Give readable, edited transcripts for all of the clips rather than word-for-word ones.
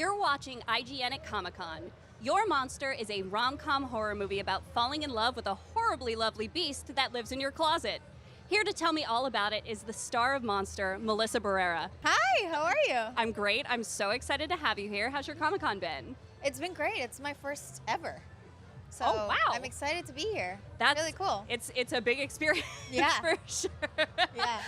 You're watching IGN at Comic-Con. Your Monster is a rom-com horror movie about falling in love with a horribly lovely beast that lives in your closet. Here to tell me all about it is the star of Monster, Melissa Barrera. Hi, how are you? I'm great. I'm so excited to have you here. How's your Comic-Con been? It's been great. It's my first ever. So Oh, wow. I'm excited to be here. That's really cool. It's a big experience Yeah. for sure. Yeah.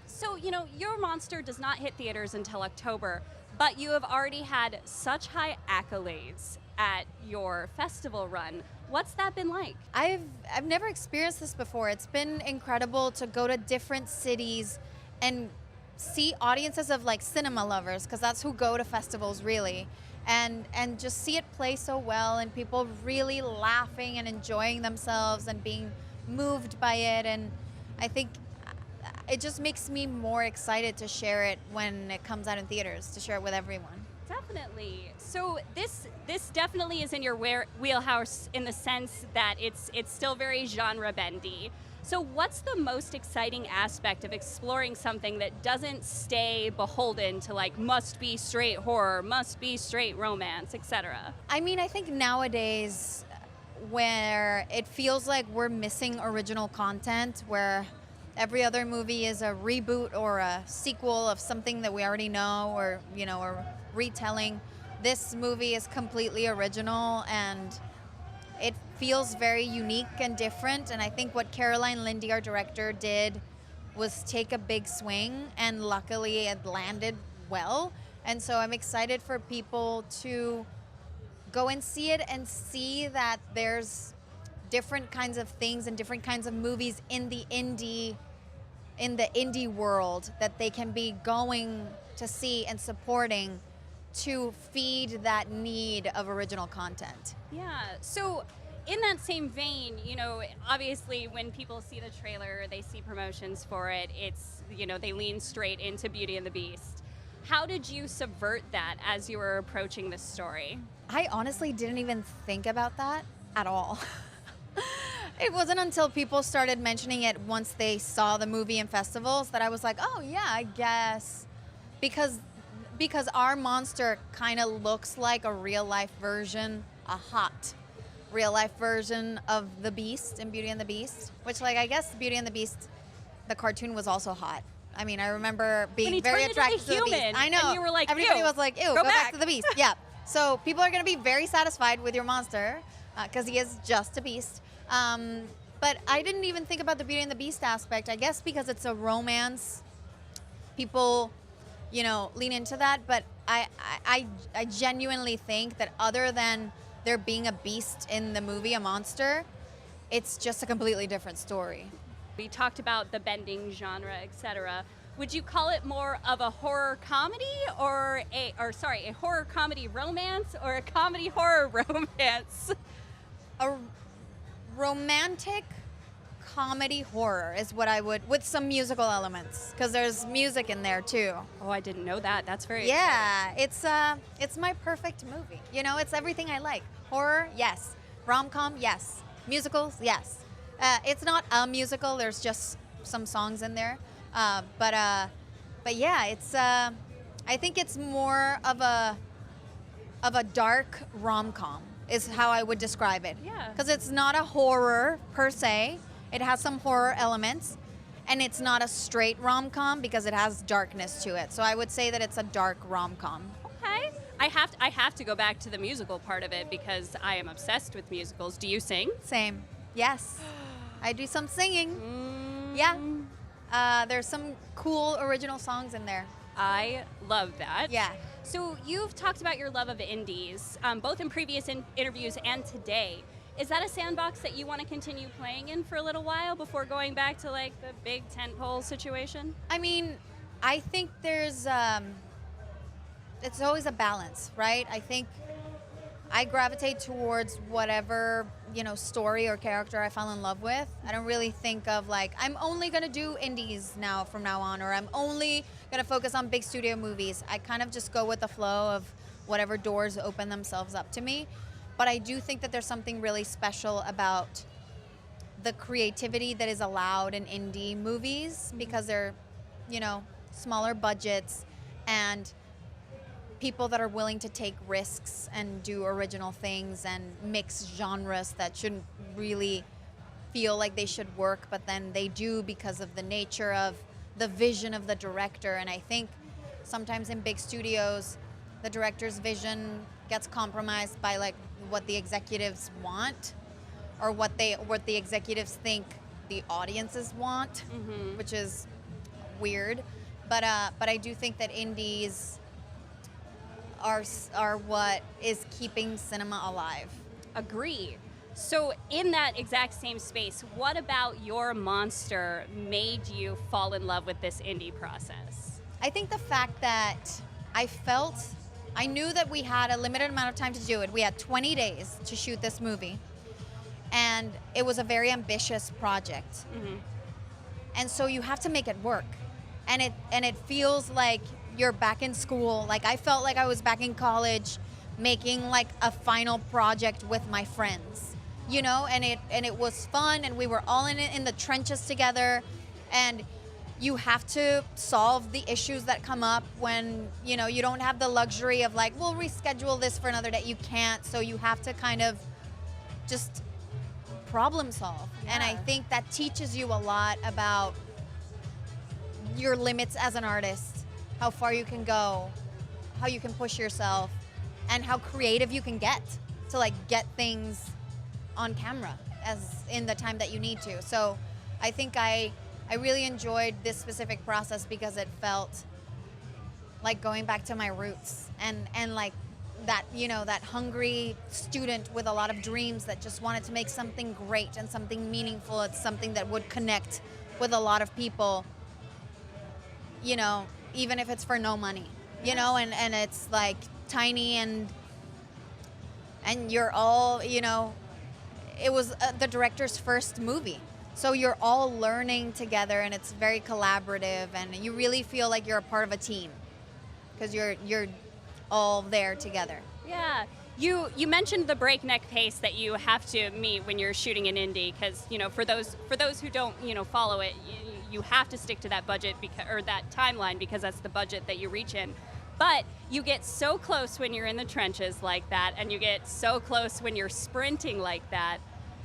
So, Your Monster does not hit theaters until October, but you have already had such high accolades at your festival run. What's that been like? I've never experienced this before. It's been incredible to go to different cities and see audiences of like cinema lovers, because that's who go to festivals really. And just see it play so well, and people really laughing and enjoying themselves and being moved by it. And I think it just makes me more excited to share it when it comes out in theaters, to share it with everyone. Definitely. So this definitely is in your wheelhouse in the sense that it's still very genre bendy. So what's the most exciting aspect of exploring something that doesn't stay beholden to like must be straight horror, must be straight romance, etc.? I mean, I think nowadays where it feels like we're missing original content, where every other movie is a reboot or a sequel of something that we already know, or or retelling. This movie is completely original, and it feels very unique and different. And I think what Caroline Lindy, our director, did was take a big swing, and luckily it landed well. And so I'm excited for people to go and see it and see that there's different kinds of things and different kinds of movies in the indie world that they can be going to see and supporting to feed that need of original content. Yeah. So in that same vein, obviously when people see the trailer, they see promotions for it, it's, they lean straight into Beauty and the Beast. How did you subvert that as you were approaching this story? I honestly didn't even think about that at all. It wasn't until people started mentioning it once they saw the movie in festivals that I was like, oh yeah, I guess. Because our monster kind of looks like a real life version, a hot real life version of the Beast in Beauty and the Beast, which I guess Beauty and the Beast, the cartoon, was also hot. I mean, I remember being very attracted to the Beast. I know. And you were like, everybody ew, was like, ew, go back to the Beast. Yeah. So people are going to be very satisfied with your monster because he is just a beast. But I didn't even think about the Beauty and the Beast aspect. I guess because it's a romance, people, lean into that. But I genuinely think that other than there being a beast in the movie, a monster, it's just a completely different story. We talked about the bending genre, etc. Would you call it more of a horror comedy or a horror comedy romance or a comedy horror romance? A romantic comedy horror is what I would, with some musical elements, because there's music in there too. Oh, I didn't know that. That's very exciting. It's my perfect movie. It's everything I like. Horror, yes. Rom-com, yes. Musicals, yes. It's not a musical. There's just some songs in there. But yeah, it's. I think it's more of a dark rom-com is how I would describe it. Yeah. Because it's not a horror per se. It has some horror elements, and it's not a straight rom-com because it has darkness to it. So I would say that it's a dark rom-com. Okay. I have to go back to the musical part of it because I am obsessed with musicals. Do you sing? Same. Yes. I do some singing. Yeah. There's some cool original songs in there. I love that. Yeah. So you've talked about your love of indies, both in previous interviews and today. Is that a sandbox that you want to continue playing in for a little while before going back to the big tentpole situation? I mean, I think there's, it's always a balance, right? I think I gravitate towards whatever, story or character I fall in love with. I don't really think of I'm only going to do indies from now on, or I'm only going to focus on big studio movies. I kind of just go with the flow of whatever doors open themselves up to me. But I do think that there's something really special about the creativity that is allowed in indie movies because they're, smaller budgets, and people that are willing to take risks and do original things and mix genres that shouldn't really feel like they should work, but then they do because of the nature of the vision of the director. And I think sometimes in big studios, the director's vision gets compromised by like what the executives want, or what the executives think the audiences want, which is weird. But I do think that indies are what is keeping cinema alive. Agree. So in that exact same space, what about your monster made you fall in love with this indie process? I think the fact that I knew that we had a limited amount of time to do it. We had 20 days to shoot this movie, and it was a very ambitious project. And so you have to make it work. And it feels like you're back in school. Like I felt like I was back in college making like a final project with my friends, you know, and it was fun, and we were all in it in the trenches together. And you have to solve the issues that come up when, you know, you don't have the luxury of like, we'll reschedule this for another day. You can't. So you have to kind of just problem solve. Yeah. And I think that teaches you a lot about your limits as an artist, how far you can go, how you can push yourself, and how creative you can get to like get things on camera as in the time that you need to. So I think I really enjoyed this specific process because it felt like going back to my roots and like that, you know, that hungry student with a lot of dreams that just wanted to make something great and something meaningful. It's something that would connect with a lot of people, you know, even if it's for no money, you know, and it's like tiny and you're all, you know, it was the director's first movie. So you're all learning together, and it's very collaborative, and you really feel like you're a part of a team because you're all there together. Yeah. You mentioned the breakneck pace that you have to meet when you're shooting an indie, because, you know, for those who don't, you know, follow it, you have to stick to that budget or that timeline because that's the budget that you reach in. But you get so close when you're in the trenches like that, and you get so close when you're sprinting like that.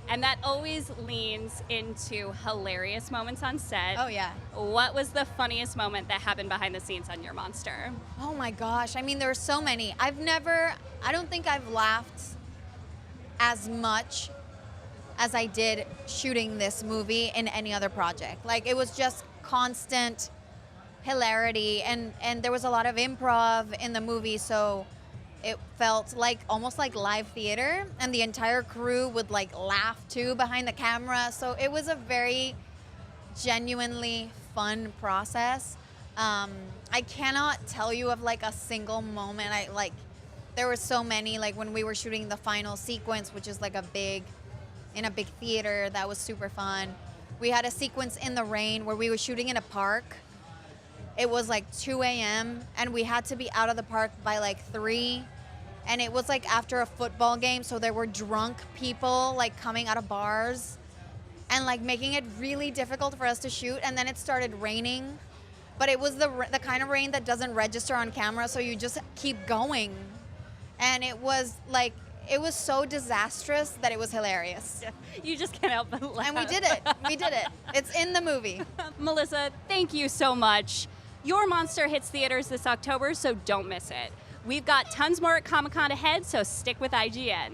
And that always leans into hilarious moments on set. Oh, yeah. What was the funniest moment that happened behind the scenes on your monster? Oh my gosh. I mean, there are so many. I don't think I've laughed as much as I did shooting this movie in any other project. Like, it was just constant hilarity, and there was a lot of improv in the movie, so it felt like almost like live theater, and the entire crew would like laugh too behind the camera. So it was a very genuinely fun process. I cannot tell you of like a single moment. There were so many, like when we were shooting the final sequence, which is like in a big theater, that was super fun. We had a sequence in the rain where we were shooting in a park. It was like 2 a.m. and we had to be out of the park by like 3. And it was like after a football game, so there were drunk people like coming out of bars and like making it really difficult for us to shoot. And then it started raining, but it was the kind of rain that doesn't register on camera, so you just keep going. And it was so disastrous that it was hilarious. Yeah, you just can't help but laugh. And we did it. It's in the movie. Melissa, thank you so much. Your monster hits theaters this October, so don't miss it. We've got tons more at Comic-Con ahead, so stick with IGN.